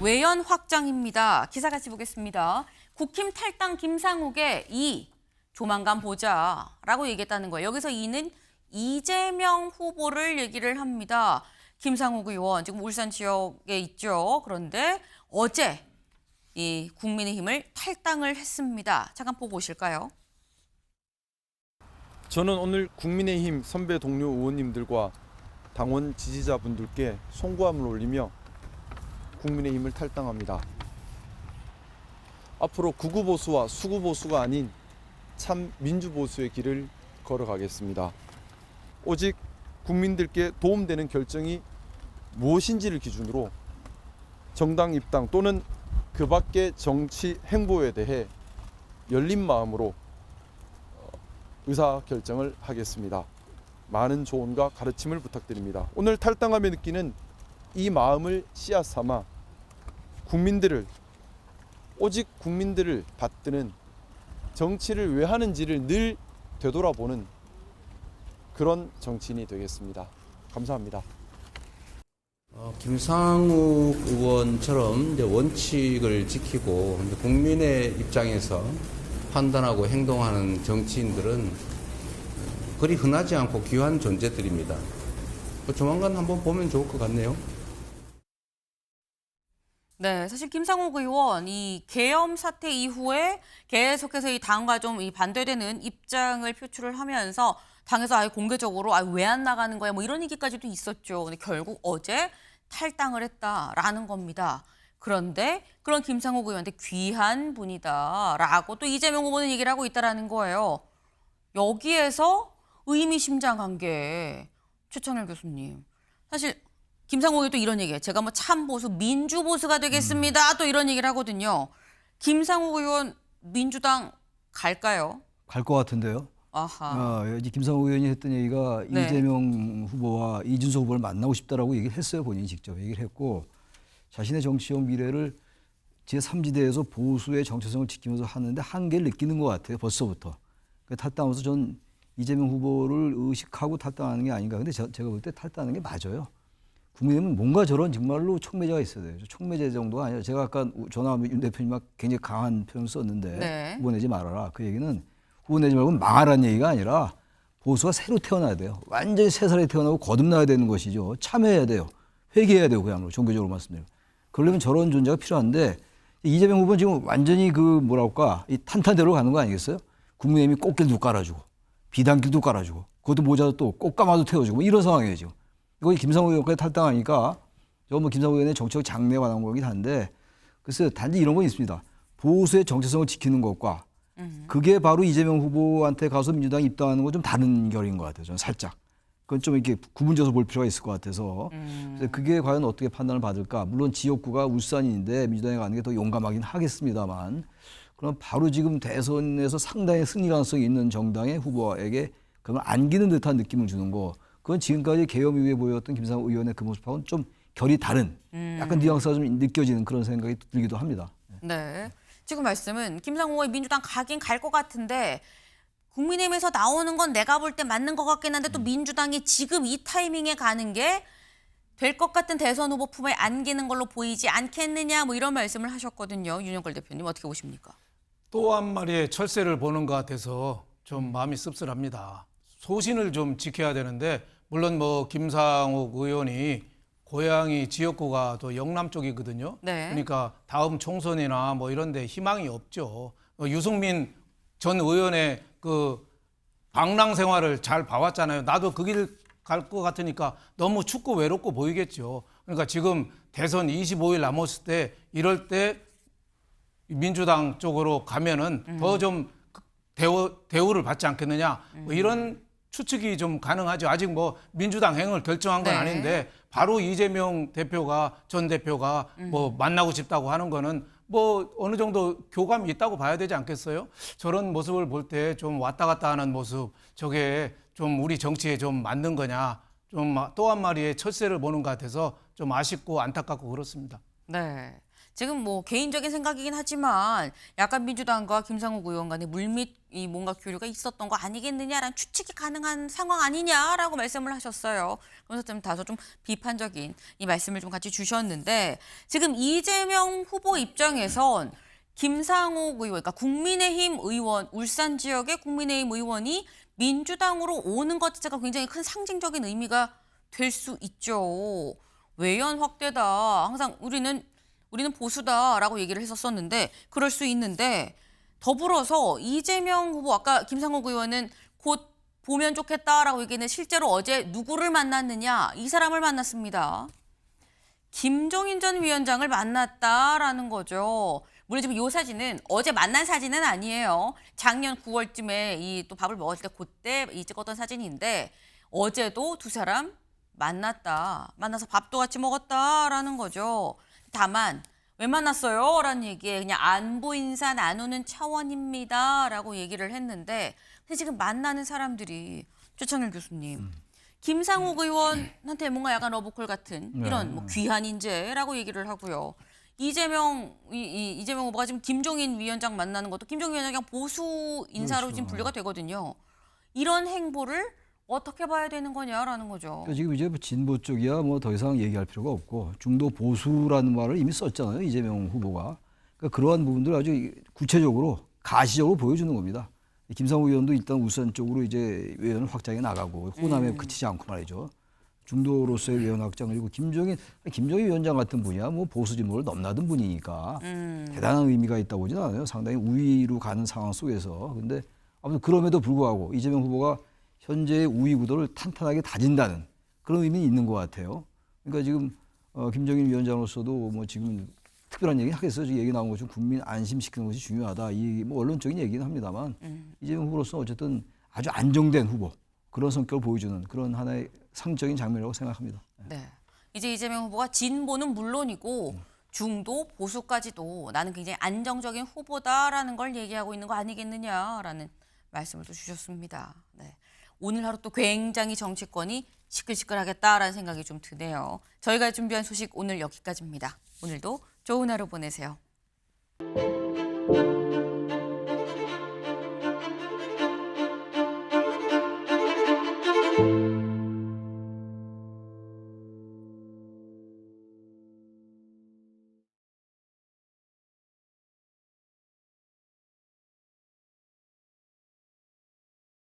외연 확장입니다. 기사 같이 보겠습니다. 국힘 탈당 김상욱의 조만간 보자라고 얘기했다는 거예요. 여기서 이는 이재명 후보를 얘기를 합니다. 김상욱 의원 지금 울산 지역에 있죠. 그런데 어제 이 국민의힘을 탈당을 했습니다. 잠깐 보고 오실까요? 저는 오늘 국민의힘 선배 동료 의원님들과 당원 지지자분들께 송구함을 올리며 국민의힘을 탈당합니다. 앞으로 극우보수와 수구보수가 아닌 참 민주보수의 길을 걸어가겠습니다. 오직 국민들께 도움되는 결정이 무엇인지를 기준으로 정당 입당 또는 그 밖의 정치 행보에 대해 열린 마음으로 의사결정을 하겠습니다. 많은 조언과 가르침을 부탁드립니다. 오늘 탈당하며 느끼는 이 마음을 씨앗 삼아 오직 국민들을 받드는 정치를 왜 하는지를 늘 되돌아보는 그런 정치인이 되겠습니다. 감사합니다. 김상욱 의원처럼 이제 원칙을 지키고 이제 국민의 입장에서 판단하고 행동하는 정치인들은 그리 흔하지 않고 귀한 존재들입니다. 조만간 한번 보면 좋을 것 같네요. 네, 사실 김상욱 의원 이 계엄 사태 이후에 계속해서 이 당과 좀 이 반대되는 입장을 표출을 하면서 당에서 아예 공개적으로 왜 안 나가는 거야 뭐 이런 얘기까지도 있었죠. 근데 결국 어제 탈당을 했다라는 겁니다. 그런데 그런 김상욱 의원한테 귀한 분이다라고 또 이재명 후보는 얘기를 하고 있다라는 거예요. 여기에서 의미심장한 게 최천일 교수님. 사실 김상욱 의원도 이런 얘기예요. 제가 뭐 참보수, 민주보수가 되겠습니다. 또 이런 얘기를 하거든요. 김상욱 의원 민주당 갈까요? 갈 것 같은데요. 아하. 이제 김상욱 의원이 했던 얘기가 네. 이재명 후보와 이준석 후보를 만나고 싶다라고 얘기를 했어요. 본인이 직접 얘기를 했고 자신의 정치적 미래를 제3지대에서 보수의 정체성을 지키면서 하는데 한계를 느끼는 것 같아요. 벌써부터. 탈당하면서 전 이재명 후보를 의식하고 탈당하는 게 아닌가. 근데 제가 볼 때 탈당하는 게 맞아요. 국민의힘은 뭔가 저런 정말로 촉매제가 있어야 돼요. 촉매제 정도가 아니라 제가 아까 전화하면 윤 대표님과 굉장히 강한 표현을 썼는데 네. 후보 내지 말아라. 그 얘기는 후보 내지 말고 망하라는 얘기가 아니라 보수가 새로 태어나야 돼요. 완전히 새 살에 태어나고 거듭나야 되는 것이죠. 참여해야 돼요. 회개해야 돼요. 그야말로 종교적으로 말씀드리면. 그러려면 저런 존재가 필요한데 이재명 후보는 지금 완전히 이 탄탄대로 가는 거 아니겠어요? 국민의힘이 꽃길도 깔아주고 비단길도 깔아주고 그것도 모자도 또 꽃가마도 태워주고 뭐 이런 상황이에요 지금. 이거 김상욱 의원까지 탈당하니까 김상욱 의원의 정치적 장래에 관한 거긴 한데 글쎄요 단지 이런 건 있습니다. 보수의 정체성을 지키는 것과 그게 바로 이재명 후보한테 가서 민주당 입당하는 건 좀 다른 결인 것 같아요. 저는 살짝. 그건 좀 이렇게 구분져서 볼 필요가 있을 것 같아서 그게 과연 어떻게 판단을 받을까. 물론 지역구가 울산인데 민주당에 가는 게 더 용감하긴 하겠습니다만 그럼 바로 지금 대선에서 상당히 승리 가능성이 있는 정당의 후보에게 그걸 안기는 듯한 느낌을 주는 거. 그건 지금까지 계엄 이후에 보였던 김상욱 의원의 그 모습하고는 좀 결이 다른 약간 뉘앙스가 좀 느껴지는 그런 생각이 들기도 합니다. 네. 지금 말씀은 김상욱 의원 민주당 가긴 갈 것 같은데 국민의힘에서 나오는 건 내가 볼 때 맞는 것 같긴 한데 또 민주당이 지금 이 타이밍에 가는 게 될 것 같은 대선 후보 품에 안기는 걸로 보이지 않겠느냐 뭐 이런 말씀을 하셨거든요. 윤영걸 대표님 어떻게 보십니까? 또 한 마리의 철새를 보는 것 같아서 좀 마음이 씁쓸합니다. 소신을 좀 지켜야 되는데 물론 뭐 김상욱 의원이 고향이 지역구가 또 영남 쪽이거든요. 네. 그러니까 다음 총선이나 뭐 이런 데 희망이 없죠. 유승민 전 의원의 그 방랑 생활을 잘 봐왔잖아요. 나도 그 길 갈 것 같으니까 너무 춥고 외롭고 보이겠죠. 그러니까 지금 대선 25일 남았을 때 이럴 때 민주당 쪽으로 가면은 더 좀 대우를 받지 않겠느냐. 뭐 이런 추측이 좀 가능하죠. 아직 뭐 민주당 행을 결정한 건 네. 아닌데 바로 이재명 전 대표가 뭐 만나고 싶다고 하는 거는 뭐 어느 정도 교감이 있다고 봐야 되지 않겠어요? 저런 모습을 볼 때 좀 왔다 갔다 하는 모습, 저게 좀 우리 정치에 좀 맞는 거냐, 좀 또 한 마리의 철새를 보는 것 같아서 좀 아쉽고 안타깝고 그렇습니다. 네. 지금 뭐 개인적인 생각이긴 하지만 약간 민주당과 김상욱 의원 간에 물밑 이 뭔가 교류가 있었던 거 아니겠느냐라는 추측이 가능한 상황 아니냐라고 말씀을 하셨어요. 그래서 좀 다소 좀 비판적인 이 말씀을 좀 같이 주셨는데 지금 이재명 후보 입장에선 김상욱 의원, 그러니까 국민의힘 의원, 울산 지역의 국민의힘 의원이 민주당으로 오는 것 자체가 굉장히 큰 상징적인 의미가 될 수 있죠. 외연 확대다. 항상 우리는 보수다라고 얘기를 했었었는데 그럴 수 있는데 더불어서 이재명 후보 아까 김상욱 의원은 곧 보면 좋겠다라고 얘기했는데 실제로 어제 누구를 만났느냐? 이 사람을 만났습니다. 김종인 전 위원장을 만났다라는 거죠. 물론 지금 이 사진은 어제 만난 사진은 아니에요. 작년 9월쯤에 이 또 밥을 먹었을 때 그때 이 찍었던 사진인데 어제도 두 사람 만났다. 만나서 밥도 같이 먹었다라는 거죠. 다만 왜 만났어요? 라는 얘기에 그냥 안부 인사 나누는 차원입니다라고 얘기를 했는데 근데 지금 만나는 사람들이 최창렬 교수님 김상욱 의원한테 뭔가 약간 러브콜 같은 이런 뭐 귀한 인재라고 얘기를 하고요. 이재명 후보가 지금 김종인 위원장 만나는 것도 김종인 위원장이 그냥 보수 인사로 그렇죠. 지금 분류가 되거든요. 이런 행보를 어떻게 봐야 되는 거냐라는 거죠. 그러니까 지금 이제 뭐 진보 쪽이야 뭐 더 이상 얘기할 필요가 없고 중도 보수라는 말을 이미 썼잖아요. 이재명 후보가. 그러니까 그러한 부분들을 아주 구체적으로 가시적으로 보여주는 겁니다. 김상욱 의원도 일단 울산 쪽으로 이제 외연을 확장해 나가고 호남에 그치지 않고 말이죠. 중도로서의 외연 확장 그리고 김종인 위원장 같은 분이야 뭐 보수 진보를 넘나든 분이니까 대단한 의미가 있다고 보지는 않아요. 상당히 우위로 가는 상황 속에서. 근데 아무튼 그럼에도 불구하고 이재명 후보가 현재의 우위 구도를 탄탄하게 다진다는 그런 의미는 있는 것 같아요. 그러니까 지금 김종인 위원장으로서도 뭐 지금 특별한 얘기 하겠어요. 지금 얘기 나온 것처럼 국민 안심시키는 것이 중요하다. 이 뭐 언론적인 얘기는 합니다만 이재명 후보로서 어쨌든 아주 안정된 후보 그런 성격을 보여주는 그런 하나의 상적인 장면이라고 생각합니다. 네. 이제 이재명 후보가 진보는 물론이고 중도 보수까지도 나는 굉장히 안정적인 후보다라는 걸 얘기하고 있는 거 아니겠느냐라는 말씀을 또 주셨습니다. 네. 오늘 하루 또 굉장히 정치권이 시끌시끌하겠다라는 생각이 좀 드네요. 저희가 준비한 소식 오늘 여기까지입니다. 오늘도 좋은 하루 보내세요.